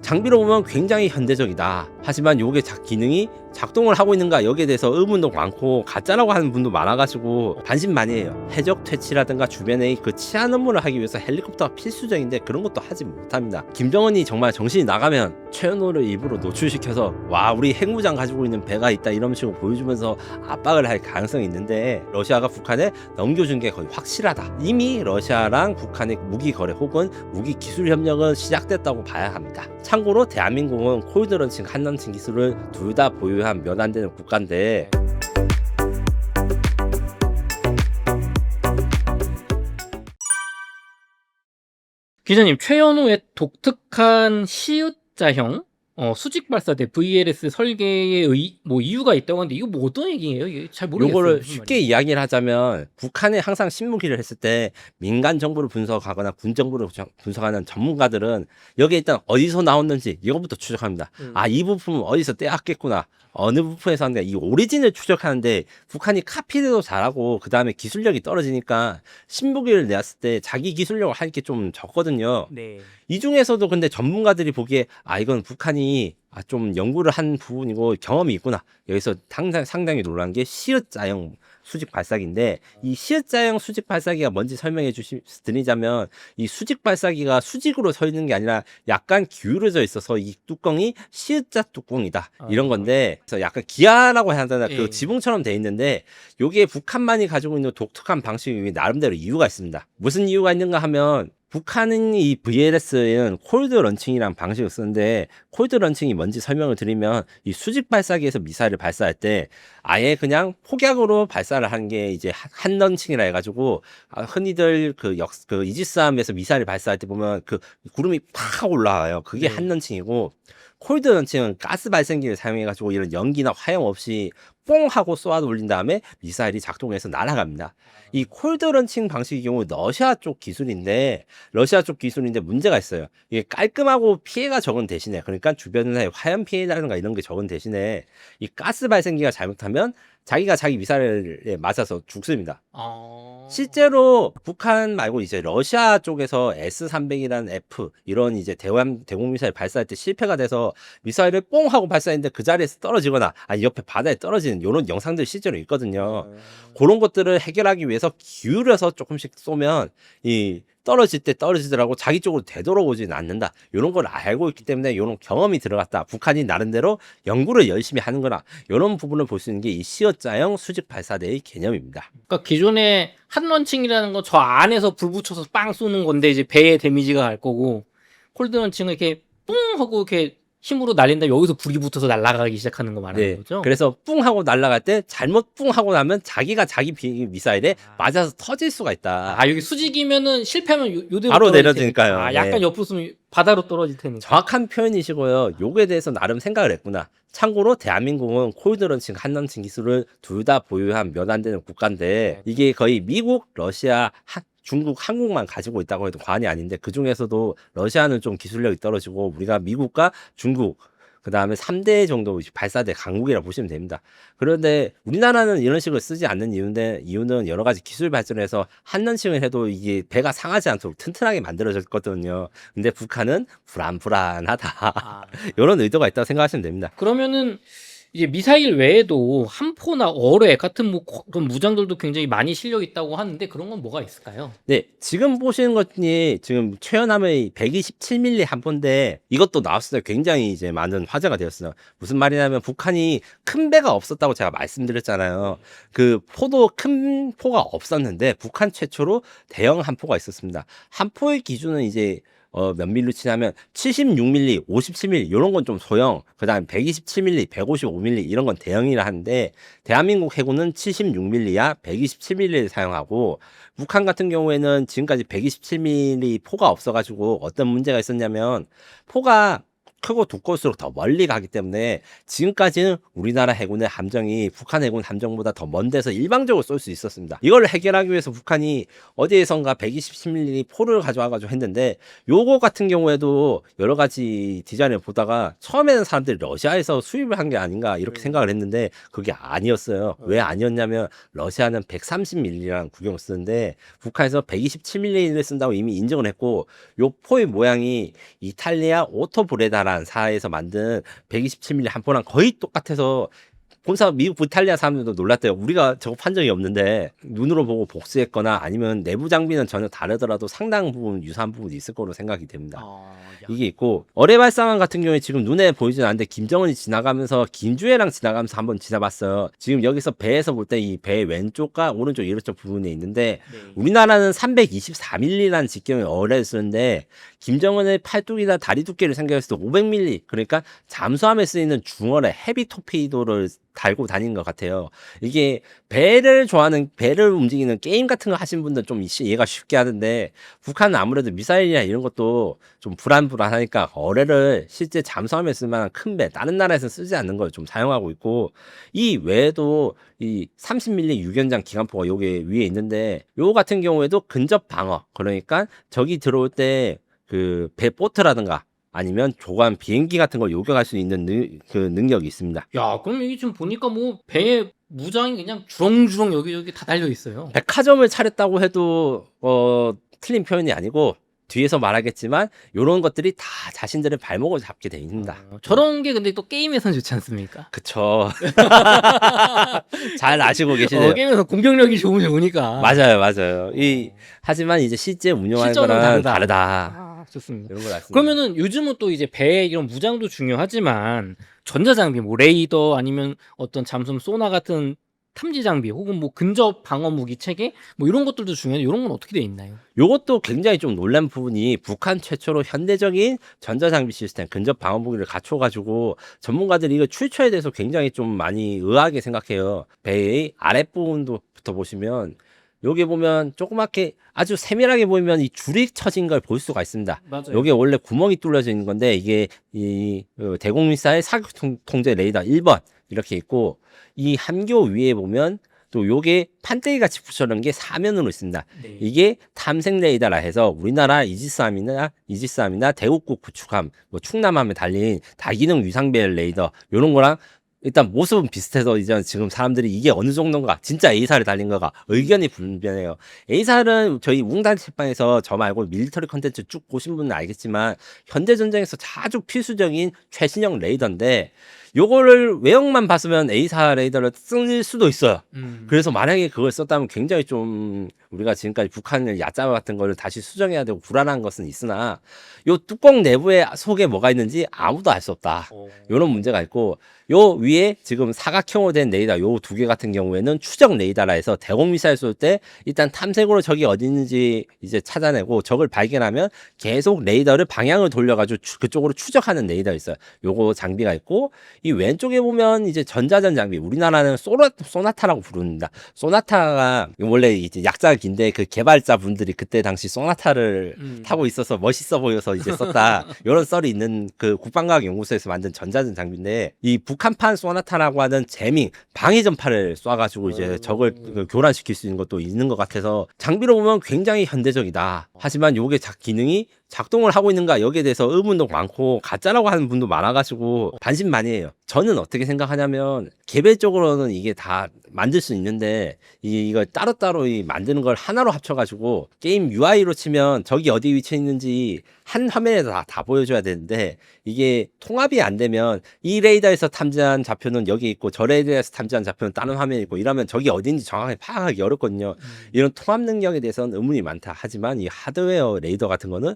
장비로 보면 굉장히 현대적이다. 하지만 요게 기능이 작동을 하고 있는가 여기에 대해서 의문도 많고 가짜라고 하는 분도 많아가지고 반신반의해요. 해적 퇴치라든가 주변의 그 치안 업무를 하기 위해서 헬리콥터가 필수적인데 그런 것도 하지 못합니다. 김정은이 정말 정신이 나가면 최연호를 일부러 노출시켜서 와 우리 핵무장 가지고 있는 배가 있다 이런 식으로 보여주면서 압박을 할 가능성이 있는데 러시아가 북한에 넘겨준 게 거의 확실하다. 이미 러시아랑 북한의 무기 거래 혹은 무기 기술 협력은 시작됐다고 봐야 합니다. 참고로 대한민국은 콜드 런칭, 한 런칭 기술을 둘 다 보유한 몇 안 되는 국가인데 기자님, 최연호의 독특한 시읒자형 수직 발사대 VLS 설계의 이유가 있다고 하는데 이거 뭐 어떤 얘기예요? 이게 잘 모르겠어요. 요거를 무슨 쉽게 말인지. 이야기를 하자면 북한에 항상 신무기를 했을 때 민간 정보를 분석하거나 군 정보를 분석하는 전문가들은 여기에 일단 어디서 나왔는지 이것부터 추적합니다. 아, 이 부품은 어디서 떼왔겠구나. 어느 부품에서 하는데 이 오리진을 추적하는데 북한이 카피도 잘하고 그 다음에 기술력이 떨어지니까 신무기를 내었을 때 자기 기술력을 할 게 좀 적거든요. 네. 이 중에서도 근데 전문가들이 보기에 아 이건 북한이 좀 연구를 한 부분이고 경험이 있구나. 여기서 상당히 놀란 게 시읒자형 수직 발사기인데 이 시읒자형 수직 발사기가 뭔지 설명해 드리자면 이 수직 발사기가 수직으로 서 있는 게 아니라 약간 기울어져 있어서 이 뚜껑이 시읒자 뚜껑이다 이런 건데 그래서 약간 기아라고 해야 되나 그 예. 지붕처럼 돼 있는데 요게 북한만이 가지고 있는 독특한 방식이 나름대로 이유가 있습니다. 무슨 이유가 있는가 하면 북한은 이 VLS에는 콜드 런칭이라는 방식을 쓰는데 콜드 런칭이 뭔지 설명을 드리면 이 수직 발사기에서 미사일을 발사할 때 아예 그냥 폭약으로 발사를 하는 게 이제 한 런칭이라 해가지고 흔히들 그 이지스함에서 미사일을 발사할 때 보면 그 구름이 팍 올라와요. 그게 네. 한 런칭이고 콜드 런칭은 가스 발생기를 사용해가지고 이런 연기나 화염 없이 뽕 하고 쏘아 올린 다음에 미사일이 작동해서 날아갑니다. 이 콜드 런칭 방식의 경우 러시아 쪽 기술인데 문제가 있어요. 이게 깔끔하고 피해가 적은 대신에 그러니까 주변에 화염 피해라든가 이런 게 적은 대신에 이 가스 발생기가 잘못하면 자기가 자기 미사일에 맞아서 죽습니다. 실제로 북한 말고 이제 러시아 쪽에서 S-300이라는 F 이런 이제 대공 미사일 발사할 때 실패가 돼서 미사일을 뽕 하고 발사했는데 그 자리에서 떨어지거나 옆에 바다에 떨어지는 이런 영상들이 실제로 있거든요. 그런 것들을 해결하기 위해서 기울여서 조금씩 쏘면 이 떨어질 때 떨어지더라고 자기 쪽으로 되돌아오지는 않는다. 이런 걸 알고 있기 때문에 이런 경험이 들어갔다. 북한이 나름대로 연구를 열심히 하는 거라. 이런 부분을 볼 수 있는 게 이 시읒자형 수직 발사대의 개념입니다. 그러니까 기존에 한 런칭이라는 건 저 안에서 불 붙여서 빵 쏘는 건데 이제 배에 데미지가 갈 거고 콜드 런칭은 이렇게 뿡 하고 이렇게 힘으로 날린다 여기서 불이 붙어서 날아가기 시작하는 거 말하는 거죠? 그래서 뿡 하고 날아갈 때 잘못 뿡 하고 나면 자기가 자기 미사일에 맞아서 터질 수가 있다. 여기 수직이면은 실패하면 요대로 바로 떨어질 내려지니까요. 테니까. 약간 옆으로 쓰면 바다로 떨어질 테니까. 정확한 표현이시고요. 요거에 대해서 나름 생각을 했구나. 참고로 대한민국은 콜드 런칭, 한 런칭 기술을 둘 다 보유한 몇 안 되는 국가인데 이게 거의 미국, 러시아, 중국, 한국만 가지고 있다고 해도 과언이 아닌데 그 중에서도 러시아는 좀 기술력이 떨어지고 우리가 미국과 중국 그 다음에 3대 정도 발사대 강국이라고 보시면 됩니다. 그런데 우리나라는 이런 식으로 쓰지 않는 이유는 여러 가지 기술 발전해서 한 런칭을 해도 이게 배가 상하지 않도록 튼튼하게 만들어졌거든요. 근데 북한은 불안하다. 이런 의도가 있다고 생각하시면 됩니다. 그러면은 이제 미사일 외에도 함포나 어뢰 같은 그런 무장들도 굉장히 많이 실려 있다고 하는데 그런 건 뭐가 있을까요? 네, 지금 보시는 것이 지금 최연함의 127mm 함포인데 이것도 나왔을 때 굉장히 이제 많은 화제가 되었어요. 무슨 말이냐면 북한이 큰 배가 없었다고 제가 말씀드렸잖아요. 그 포도 큰 포가 없었는데 북한 최초로 대형 함포가 있었습니다. 함포의 기준은 이제 몇 밀로 치냐면 76mm, 57mm 이런 건 좀 소형, 그다음 127mm, 155mm 이런 건 대형이라 하는데 대한민국 해군은 76mm야 127mm를 사용하고 북한 같은 경우에는 지금까지 127mm 포가 없어가지고 어떤 문제가 있었냐면 포가 크고 두꺼울수록 더 멀리 가기 때문에 지금까지는 우리나라 해군의 함정이 북한 해군 함정보다 더 먼 데서 일방적으로 쏠 수 있었습니다. 이걸 해결하기 위해서 북한이 어디에선가 127mm 포를 가져와가지고 했는데 요거 같은 경우에도 여러 가지 디자인을 보다가 처음에는 사람들이 러시아에서 수입을 한 게 아닌가 이렇게 생각을 했는데 그게 아니었어요. 왜 아니었냐면 러시아는 130mm라는 구경을 쓰는데 북한에서 127mm를 쓴다고 이미 인정을 했고 요 포의 모양이 이탈리아 오토브레다라는 나라사에서 만든 127mm 함포랑 거의 똑같아서 본사 미국 이탈리아 사람들도 놀랐대요. 우리가 저거 판 적이 없는데 눈으로 보고 복수했거나 아니면 내부 장비는 전혀 다르더라도 상당 부분 유사한 부분이 있을 거로 생각이 됩니다. 이게 있고 어뢰 발사관 같은 경우에 지금 눈에 보이진 않는데 김정은이 지나가면서 김주애랑 지나가면서 한번 지나봤어요. 지금 여기서 배에서 볼 때 이 배 왼쪽과 오른쪽 이쪽 부분에 있는데 네. 우리나라는 324mm라는 직경의 어뢰를 쓰는데 김정은의 팔뚝이나 다리 두께를 생각했을 때 500mm 그러니까 잠수함에 쓰이는 중어뢰 헤비 토피도를 달고 다니는 것 같아요. 이게 배를 좋아하는 배를 움직이는 게임 같은 거 하신 분들 좀 이해가 쉽게 하는데 북한은 아무래도 미사일이나 이런 것도 좀 불안하니까 어뢰를 실제 잠수함에 쓸 만한 큰 배 다른 나라에서 쓰지 않는 걸 좀 사용하고 있고 이 외에도 이 30mm 유견장 기관포가 여기 위에 있는데 요 같은 경우에도 근접 방어 그러니까 적이 들어올 때 그 배 보트라든가 아니면 조관 비행기 같은 걸 요격할 수 있는 그 능력이 있습니다. 야, 그럼 이게 지금 보니까 뭐 배에 무장이 그냥 주렁주렁 여기저기 다 달려 있어요. 백화점을 차렸다고 해도 틀린 표현이 아니고 뒤에서 말하겠지만 이런 것들이 다 자신들의 발목을 잡게 돼 있습니다. 저런 게 근데 또 게임에선 좋지 않습니까? 그쵸. 잘 아시고 계시네요. 게임에서 공격력이 좋으니까. 맞아요. 하지만 이제 실제 운영하는 실전은 거랑 다르다. 다르다. 좋습니다. 이런 걸 알습니다. 그러면은 요즘은 또 이제 배 이런 무장도 중요하지만 전자장비 뭐 레이더 아니면 어떤 잠수함 소나 같은 탐지 장비 혹은 뭐 근접 방어 무기 체계 뭐 이런 것들도 중요한데 이런 건 어떻게 돼 있나요? 요것도 굉장히 좀 놀란 부분이 북한 최초로 현대적인 전자장비 시스템 근접 방어 무기를 갖춰가지고 전문가들이 이거 출처에 대해서 굉장히 좀 많이 의아하게 생각해요. 배의 아랫부분부터 보시면 여기 보면 조그맣게 아주 세밀하게 보이면 이 줄이 쳐진 걸 볼 수가 있습니다. 맞아요. 여기 원래 구멍이 뚫려져 있는 건데 이게 이 대공미사일 사격 통제 레이더 1번 이렇게 있고 이 함교 위에 보면 또 요게 판때기 같이 붙여놓은 게 사면으로 있습니다. 네. 이게 탐색 레이더라 해서 우리나라 이지스함이나 대국국 구축함, 뭐 충남함에 달린 다기능 위상별 레이더 요런 거랑 일단 모습은 비슷해서 이제 지금 사람들이 이게 어느 정도인가 진짜 A사를 달린 거가 의견이 분분해요. A사는 저희 웅단 책방에서 저 말고 밀리터리 컨텐츠 쭉 보신 분은 알겠지만 현대전쟁에서 자주 필수적인 최신형 레이더인데 요거를 외형만 봤으면 A사 레이더를 쓸 수도 있어요. 그래서 만약에 그걸 썼다면 굉장히 좀 우리가 지금까지 북한을 얕잡아 같은 거를 다시 수정해야 되고 불안한 것은 있으나 요 뚜껑 내부에 속에 뭐가 있는지 아무도 알 수 없다. 요런 문제가 있고 요 위에 지금 사각형으로 된 레이더 요 두 개 같은 경우에는 추적 레이더라 해서 대공미사일 쏠 때 일단 탐색으로 적이 어디 있는지 이제 찾아내고 적을 발견하면 계속 레이더를 방향을 돌려가지고 그쪽으로 추적하는 레이더 있어요. 요거 장비가 있고 이 왼쪽에 보면 이제 전자전 장비 우리나라는 소나타라고 부릅니다. 소나타가 원래 이제 약자가 긴데 그 개발자 분들이 그때 당시 소나타를 타고 있어서 멋있어 보여서 이제 썼다. 이런 썰이 있는 그 국방과학연구소에서 만든 전자전 장비인데 이 북한판 소나타라고 하는 재밍 방위 전파를 쏴가지고 이제 적을 교란시킬 수 있는 것도 있는 것 같아서 장비로 보면 굉장히 현대적이다. 하지만 요게 기능이 작동을 하고 있는가 여기에 대해서 의문도 많고 가짜라고 하는 분도 많아가지고 반신반의해요. 저는 어떻게 생각하냐면 개별적으로는 이게 다 만들 수 있는데 이걸 따로따로 만드는 걸 하나로 합쳐가지고 게임 UI로 치면 적이 어디 위치에 있는지 한 화면에서 다 보여줘야 되는데 이게 통합이 안 되면 이 레이더에서 탐지한 좌표는 여기 있고 저 레이더에서 탐지한 좌표는 다른 화면에 있고 이러면 적이 어딘지 정확하게 파악하기 어렵거든요. 이런 통합 능력에 대해서는 의문이 많다. 하지만 이 하드웨어 레이더 같은 거는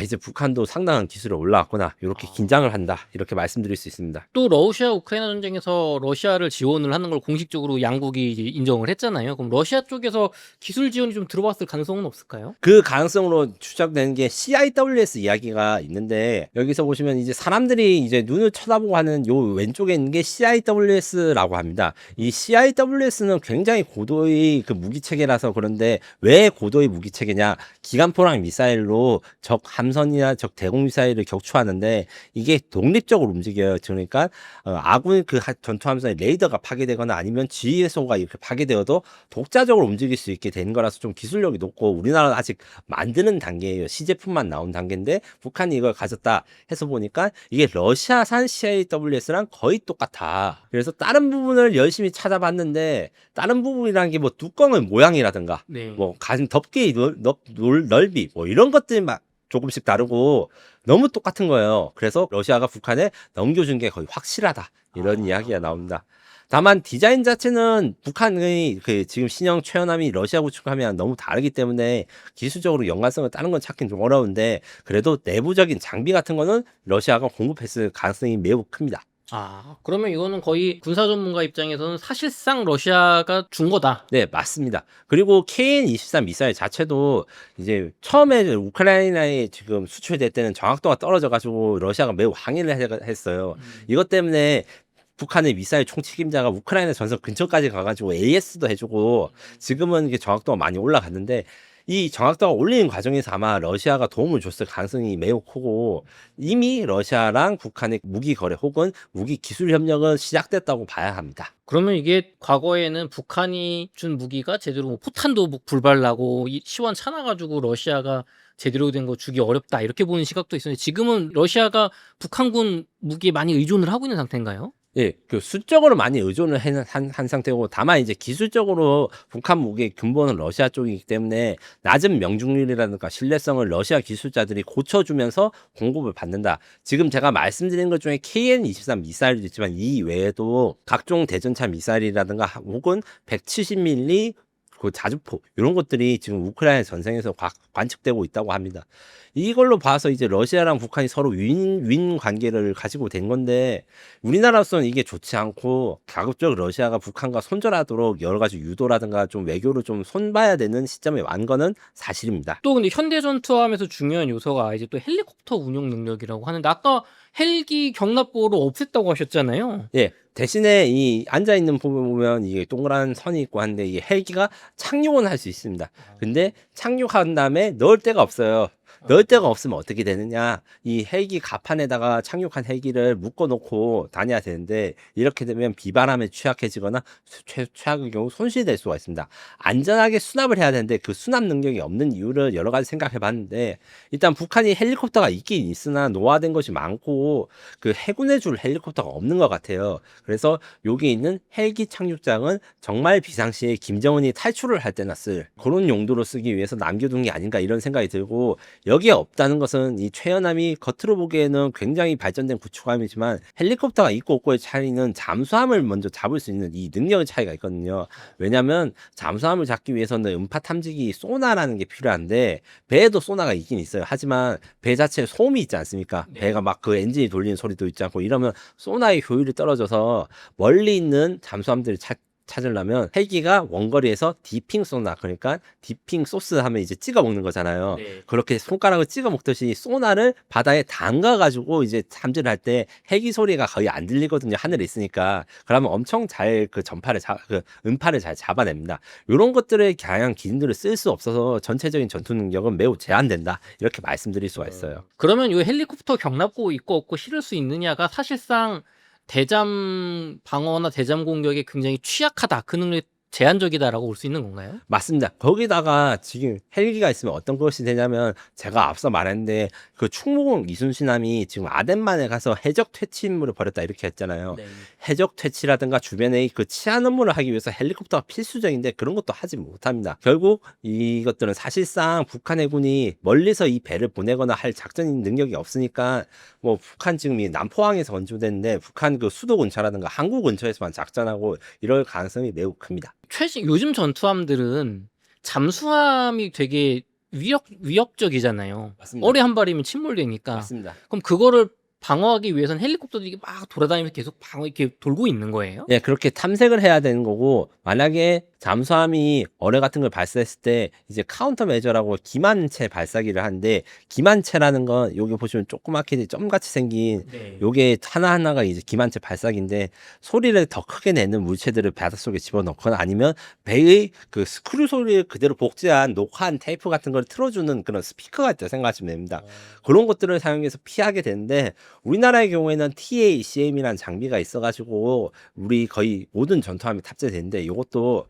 이제 북한도 상당한 기술이 올라왔구나 이렇게 긴장을 한다 이렇게 말씀드릴 수 있습니다. 또 러시아 우크라이나 전쟁에서 러시아를 지원을 하는 걸 공식적으로 양국이 이제 인정을 했잖아요. 그럼 러시아 쪽에서 기술 지원이 좀 들어왔을 가능성은 없을까요? 그 가능성으로 추적되는 게 CIWS 이야기가 있는데 여기서 보시면 이제 사람들이 이제 눈을 쳐다보고 하는 요 왼쪽에 있는 게 CIWS라고 합니다. 이 CIWS는 굉장히 고도의 그 무기 체계라서 그런데 왜 고도의 무기 체계냐? 기관포랑 미사일로 적 함선이나 적 대공 미사일을 격추하는데 이게 독립적으로 움직여요. 그러니까 아군 그 전투함선의 레이더가 파괴되거나 아니면 지휘소가 이렇게 파괴되어도 독자적으로 움직일 수 있게 된 거라서 좀 기술력이 높고 우리나라는 아직 만드는 단계예요. 시제품만 나온 단계인데 북한이 이걸 가졌다 해서 보니까 이게 러시아산 CIWS랑 거의 똑같아. 그래서 다른 부분을 열심히 찾아봤는데 다른 부분이라는 게 뭐 뚜껑의 모양이라든가 네. 뭐 가진 덮개의 넓이 뭐 이런 것들 조금씩 다르고 너무 똑같은 거예요. 그래서 러시아가 북한에 넘겨준 게 거의 확실하다. 이런 이야기가 나옵니다. 다만 디자인 자체는 북한의 그 지금 신형 최연함이 러시아 구축함이랑 너무 다르기 때문에 기술적으로 연관성을 따는 건 찾긴 좀 어려운데 그래도 내부적인 장비 같은 거는 러시아가 공급했을 가능성이 매우 큽니다. 그러면 이거는 거의 군사 전문가 입장에서는 사실상 러시아가 준 거다. 네, 맞습니다. 그리고 KN-23 미사일 자체도 이제 처음에 우크라이나에 지금 수출될 때는 정확도가 떨어져가지고 러시아가 매우 항의를 했어요. 이것 때문에 북한의 미사일 총책임자가 우크라이나 전선 근처까지 가가지고 AS도 해주고 지금은 이게 정확도가 많이 올라갔는데 이 정확도가 올리는 과정에서 아마 러시아가 도움을 줬을 가능성이 매우 크고 이미 러시아랑 북한의 무기 거래 혹은 무기 기술 협력은 시작됐다고 봐야 합니다. 그러면 이게 과거에는 북한이 준 무기가 제대로 뭐 포탄도 불발나고 시원 차나가지고 러시아가 제대로 된 거 주기 어렵다 이렇게 보는 시각도 있었는데 지금은 러시아가 북한군 무기에 많이 의존을 하고 있는 상태인가요? 예, 그 수적으로 많이 의존을 한 상태고 다만 이제 기술적으로 북한 무기의 근본은 러시아 쪽이기 때문에 낮은 명중률이라든가 신뢰성을 러시아 기술자들이 고쳐주면서 공급을 받는다. 지금 제가 말씀드린 것 중에 KN-23 미사일도 있지만 이 외에도 각종 대전차 미사일이라든가 혹은 170mm 그 자주포 이런 것들이 지금 우크라이나 전쟁에서 관측되고 있다고 합니다. 이걸로 봐서 이제 러시아랑 북한이 서로 윈윈 관계를 가지고 된 건데 우리나라로서는 이게 좋지 않고 가급적 러시아가 북한과 손절하도록 여러 가지 유도라든가 좀 외교를 좀 손봐야 되는 시점에 완 거는 사실입니다. 또 근데 현대 전투함에서 중요한 요소가 이제 또 헬리콥터 운용 능력이라고 하는데 아까 헬기 경납고를 없앴다고 하셨잖아요. 예. 대신에 이 앉아 있는 부분 보면 이게 동그란 선이 있고 한데 이게 헬기가 착륙은 할 수 있습니다. 근데 착륙한 다음에 넣을 데가 없어요. 넣을 데가 없으면 어떻게 되느냐? 이 헬기 갑판에다가 착륙한 헬기를 묶어 놓고 다녀야 되는데 이렇게 되면 비바람에 취약해지거나 최악의 경우 손실될 수가 있습니다. 안전하게 수납을 해야 되는데 그 수납 능력이 없는 이유를 여러 가지 생각해 봤는데 일단 북한이 헬리콥터가 있긴 있으나 노화된 것이 많고 그 해군에 줄 헬리콥터가 없는 것 같아요. 그래서 여기 있는 헬기 착륙장은 정말 비상시에 김정은이 탈출을 할 때나 쓸 그런 용도로 쓰기 위해서 남겨둔 게 아닌가 이런 생각이 들고 여기에 없다는 것은 이 최연함이 겉으로 보기에는 굉장히 발전된 구축함이지만 헬리콥터가 있고 없고의 차이는 잠수함을 먼저 잡을 수 있는 이 능력의 차이가 있거든요. 왜냐하면 잠수함을 잡기 위해서는 음파 탐지기 소나라는 게 필요한데 배에도 소나가 있긴 있어요. 하지만 배 자체에 소음이 있지 않습니까? 배가 막 그 엔진이 돌리는 소리도 있지 않고 이러면 소나의 효율이 떨어져서 멀리 있는 잠수함들을 찾으려면 헬기가 원거리에서 디핑 소나 그러니까 디핑 소스 하면 이제 찍어 먹는 거잖아요. 네. 그렇게 손가락을 찍어 먹듯이 소나를 바다에 담가 가지고 이제 탐지를 할 때 헬기 소리가 거의 안 들리거든요. 하늘에 있으니까. 그러면 엄청 잘 그 전파를 그 음파를 잘 잡아냅니다. 이런 것들에 다양한 기능들을 쓸 수 없어서 전체적인 전투 능력은 매우 제한된다. 이렇게 말씀드릴 수가 있어요. 그러면 이 헬리콥터 경납고 있고 없고 실을 수 있느냐가 사실상 대잠 방어나 대잠 공격에 굉장히 취약하다. 그 능력이 제한적이다라고 볼 수 있는 건가요? 맞습니다. 거기다가 지금 헬기가 있으면 어떤 것이 되냐면 제가 앞서 말했는데 그 충무공 이순신함이 지금 아덴만에 가서 해적 퇴치 임무를 벌였다 이렇게 했잖아요. 네. 해적 퇴치라든가 주변에 그 치안 업무를 하기 위해서 헬리콥터가 필수적인데 그런 것도 하지 못합니다. 결국 이것들은 사실상 북한 해군이 멀리서 이 배를 보내거나 할 작전 능력이 없으니까 뭐 북한 지금 이 남포항에서 건조됐는데 북한 그 수도 근처라든가 항구 근처에서만 작전하고 이럴 가능성이 매우 큽니다. 요즘 전투함들은 잠수함이 되게 위협적이잖아요. 맞습니다. 어뢰 한 발이면 침몰되니까. 맞습니다. 그럼 그거를 방어하기 위해서는 헬리콥터들이 막 돌아다니면서 계속 이렇게 돌고 있는 거예요? 예, 그렇게 탐색을 해야 되는 거고, 만약에 잠수함이 어뢰 같은 걸 발사했을 때, 이제 카운터 메저라고 기만체 발사기를 하는데, 기만체라는 건, 여기 보시면 조그맣게 점같이 생긴, 네. 요게 하나하나가 이제 기만체 발사기인데, 소리를 더 크게 내는 물체들을 바닷속에 집어넣거나 아니면 배의 그 스크류 소리를 그대로 복제한 녹화한 테이프 같은 걸 틀어주는 그런 스피커가 있다고 생각하시면 됩니다. 그런 것들을 사용해서 피하게 되는데, 우리나라의 경우에는 TACM이라는 장비가 있어가지고 우리 거의 모든 전투함이 탑재되는데 이것도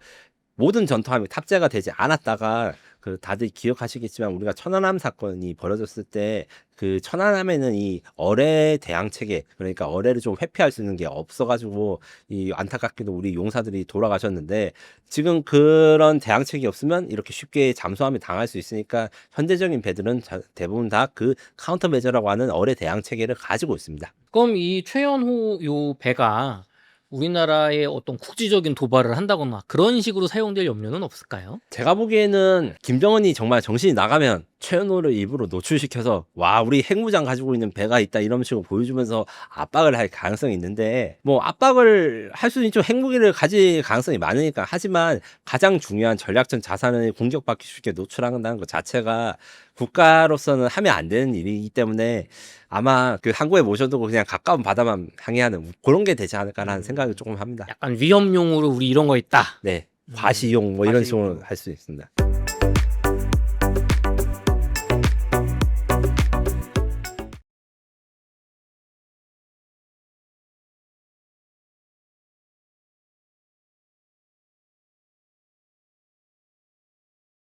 모든 전투함이 탑재가 되지 않았다가 그 다들 기억하시겠지만 우리가 천안함 사건이 벌어졌을 때 그 천안함에는 이 어뢰 대항 체계, 그러니까 어뢰를 좀 회피할 수 있는 게 없어가지고 이 안타깝게도 우리 용사들이 돌아가셨는데, 지금 그런 대항 체계 없으면 이렇게 쉽게 잠수함에 당할 수 있으니까 현대적인 배들은 대부분 다 그 카운터 메저라고 하는 어뢰 대항 체계를 가지고 있습니다. 그럼 이 최연호 요 배가 우리나라의 어떤 국지적인 도발을 한다거나 그런 식으로 사용될 염려는 없을까요? 제가 보기에는 김정은이 정말 정신이 나가면 최연호를 일부러 노출시켜서 와 우리 핵무장 가지고 있는 배가 있다 이런 식으로 보여주면서 압박을 할 가능성이 있는데, 뭐 압박을 할 수는 있죠. 핵무기를 가질 가능성이 많으니까. 하지만 가장 중요한 전략적 자산을 공격받기 쉽게 노출한다는 것 자체가 국가로서는 하면 안 되는 일이기 때문에 아마 그 항구에 모셔두고 그냥 가까운 바다만 항해하는 그런 게 되지 않을까라는 생각을 조금 합니다. 약간 위험용으로 우리 이런 거 있다. 네, 과시용 뭐 이런 과시용. 식으로 할 수 있습니다.